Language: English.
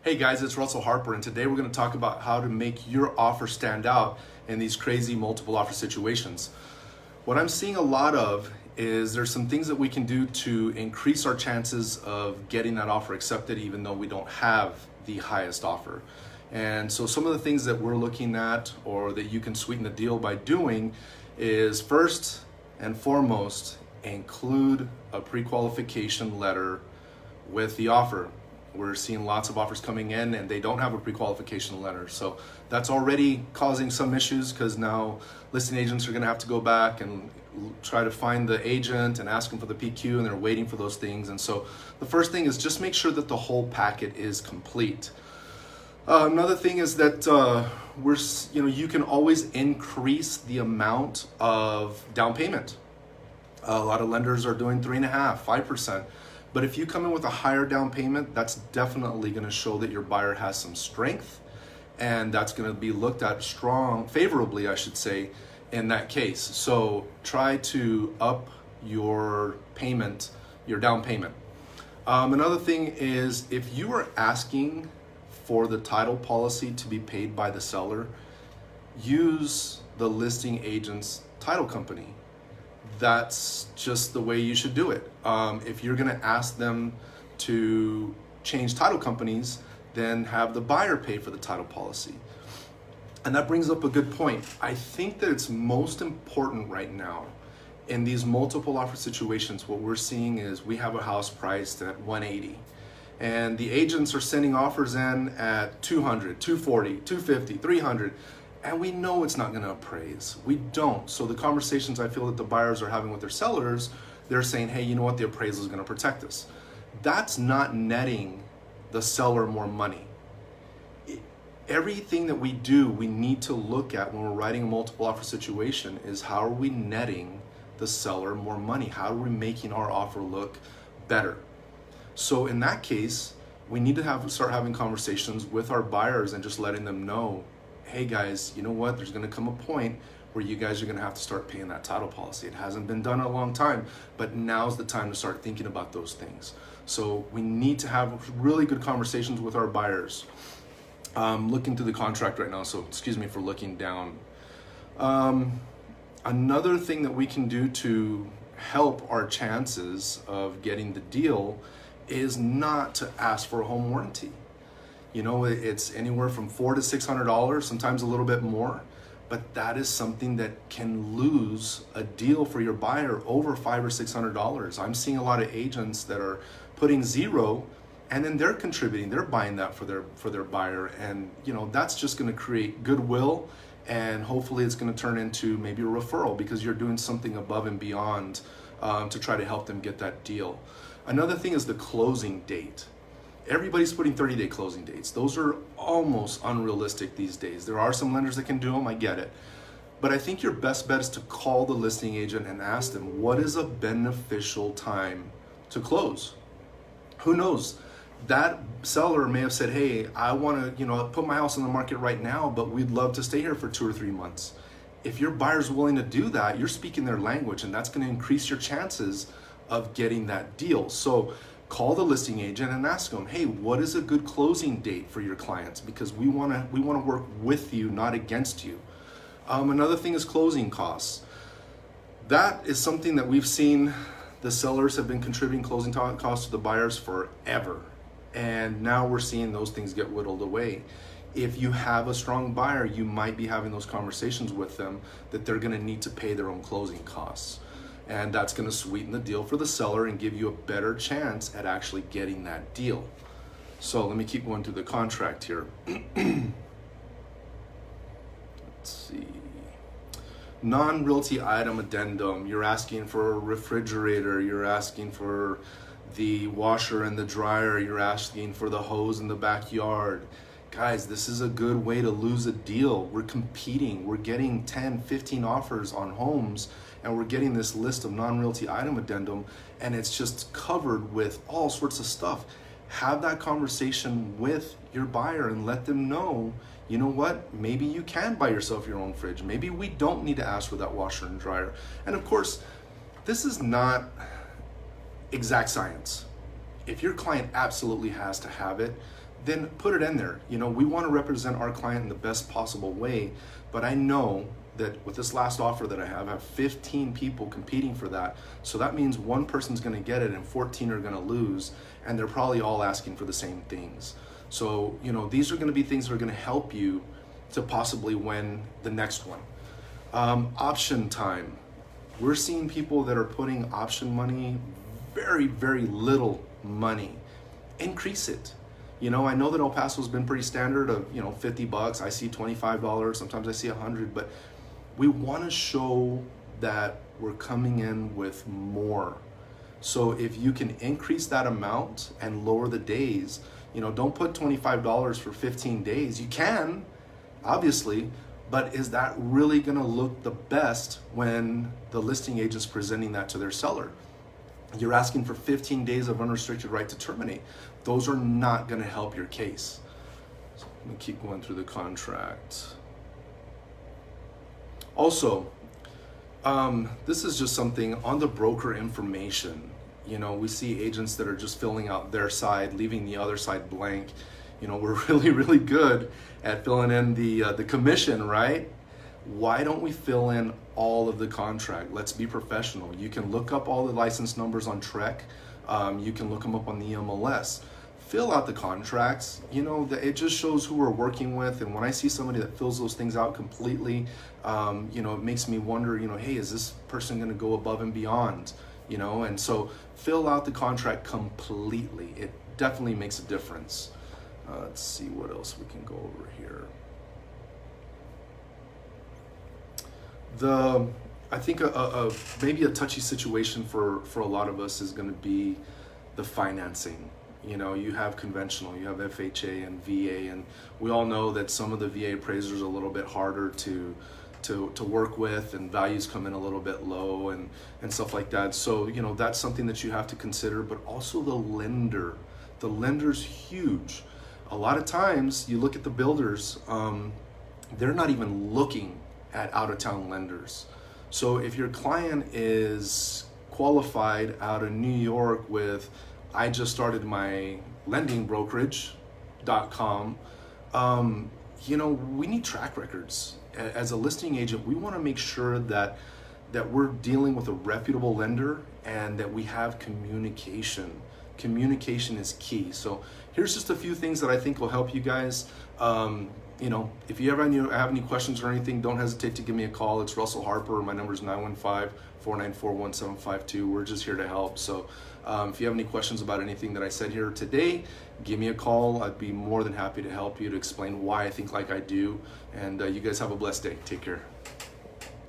Hey guys, it's Russell Harper, and today we're going to talk about how to make your offer stand out in these crazy multiple offer situations. What I'm seeing a lot of is there's some things that we can do to increase our chances of getting that offer accepted even though we don't have the highest offer. And so some of the things that we're looking at or that you can sweeten the deal by doing is first and foremost, include a pre-qualification letter with the offer. We're seeing lots of offers coming in and they don't have a pre-qualification letter. So that's already causing some issues because now listing agents are going to have to go back and try to find the agent and ask them for the PQ, and they're waiting for those things. And so the first thing is just make sure that the whole packet is complete. Another thing is that you can always increase the amount of down payment. A lot of lenders are doing 3.5%, 5%. But if you come in with a higher down payment, that's definitely going to show that your buyer has some strength, and that's going to be looked at favorably, I should say, in that case. So try to up your payment, your down payment. Another thing is if you are asking for the title policy to be paid by the seller, use the listing agent's title company. That's just the way you should do it. If you're going to ask them to change title companies, then have the buyer pay for the title policy. And that brings up a good point. I think that it's most important right now in these multiple offer situations. What we're seeing is we have a house priced at 180, and the agents are sending offers in at 200, 240, 250, 300. And we know it's not going to appraise. We don't. So the conversations I feel that the buyers are having with their sellers, they're saying, hey, you know what, the appraisal is going to protect us. That's not netting the seller more money. Everything that we do, we need to look at when we're writing a multiple offer situation is how are we netting the seller more money? How are we making our offer look better? So in that case, we need to start having conversations with our buyers and just letting them know, hey guys, you know what? There's going to come a point where you guys are going to have to start paying that title policy. It hasn't been done in a long time, but now's the time to start thinking about those things. So we need to have really good conversations with our buyers. Looking through the contract right now, so excuse me for looking down. Another thing that we can do to help our chances of getting the deal is not to ask for a home warranty. You know, it's anywhere from $400 to $600, sometimes a little bit more, but that is something that can lose a deal for your buyer over $500 or $600. I'm seeing a lot of agents that are putting zero, and then they're contributing, they're buying that for their buyer, and you know that's just going to create goodwill, and hopefully it's going to turn into maybe a referral because you're doing something above and beyond to try to help them get that deal. Another thing is the closing date. Everybody's putting 30-day closing dates. Those are almost unrealistic these days. There are some lenders that can do them, I get it. But I think your best bet is to call the listing agent and ask them, what is a beneficial time to close? Who knows? That seller may have said, hey, I want to put my house on the market right now, but we'd love to stay here for 2 or 3 months. If your buyer's willing to do that, you're speaking their language, and that's going to increase your chances of getting that deal. So call the listing agent and ask them, hey, what is a good closing date for your clients? Because we want to work with you, not against you. Another thing is closing costs. That is something that we've seen. The sellers have been contributing closing costs to the buyers forever. And now we're seeing those things get whittled away. If you have a strong buyer, you might be having those conversations with them that they're going to need to pay their own closing costs. And that's going to sweeten the deal for the seller and give you a better chance at actually getting that deal. So let me keep going through the contract here. Let's see. Non-realty item addendum. You're asking for a refrigerator. You're asking for the washer and the dryer. You're asking for the hose in the backyard. Guys, this is a good way to lose a deal. We're competing. We're getting 10, 15 offers on homes, and we're getting this list of non-realty item addendum, and it's just covered with all sorts of stuff. Have that conversation with your buyer and let them know, you know what, maybe you can buy yourself your own fridge. Maybe we don't need to ask for that washer and dryer. And of course, this is not exact science. If your client absolutely has to have it, then put it in there. You know, we want to represent our client in the best possible way, but I know that with this last offer that I have 15 people competing for that. So that means one person's going to get it and 14 are going to lose, and they're probably all asking for the same things. So, you know, these are going to be things that are going to help you to possibly win the next one. Option time. We're seeing people that are putting option money, very, very little money. Increase it. You know, I know that El Paso's been pretty standard of, you know, $50. I see $25, sometimes I see $100, but we want to show that we're coming in with more. So if you can increase that amount and lower the days, you know, don't put $25 for 15 days. You can, obviously, but is that really going to look the best when the listing agent's presenting that to their seller? You're asking for 15 days of unrestricted right to terminate. Those are not going to help your case. So let me keep going through the contract. Also, this is just something on the broker information. You know, we see agents that are just filling out their side, leaving the other side blank. You know, we're really, really good at filling in the commission, right? Why don't we fill in all of the contract? Let's be professional. You can look up all the license numbers on Trek. You can look them up on the MLS. Fill out the contracts. You know, it just shows who we're working with. And when I see somebody that fills those things out completely, you know, it makes me wonder, you know, hey, is this person going to go above and beyond? You know, and so fill out the contract completely. It definitely makes a difference. Let's see what else we can go over here. I think maybe a touchy situation for a lot of us is going to be the financing. You know, you have conventional, you have FHA and VA, and we all know that some of the VA appraisers are a little bit harder to work with, and values come in a little bit low and stuff like that. So, you know, that's something that you have to consider, but also the lender. The lender's huge. A lot of times you look at the builders, they're not even looking at out-of-town lenders. So if your client is qualified out of New York with, I just started my lending brokerage.com, you know, we need track records. As a listing agent, we want to make sure that we're dealing with a reputable lender and that we have communication. Communication is key. So here's just a few things that I think will help you guys. You know, if you ever have any questions or anything, don't hesitate to give me a call. It's Russell Harper. My number is 915-494-1752. We're just here to help. So if you have any questions about anything that I said here today, give me a call. I'd be more than happy to help you, to explain why I think like I do. And you guys have a blessed day. Take care.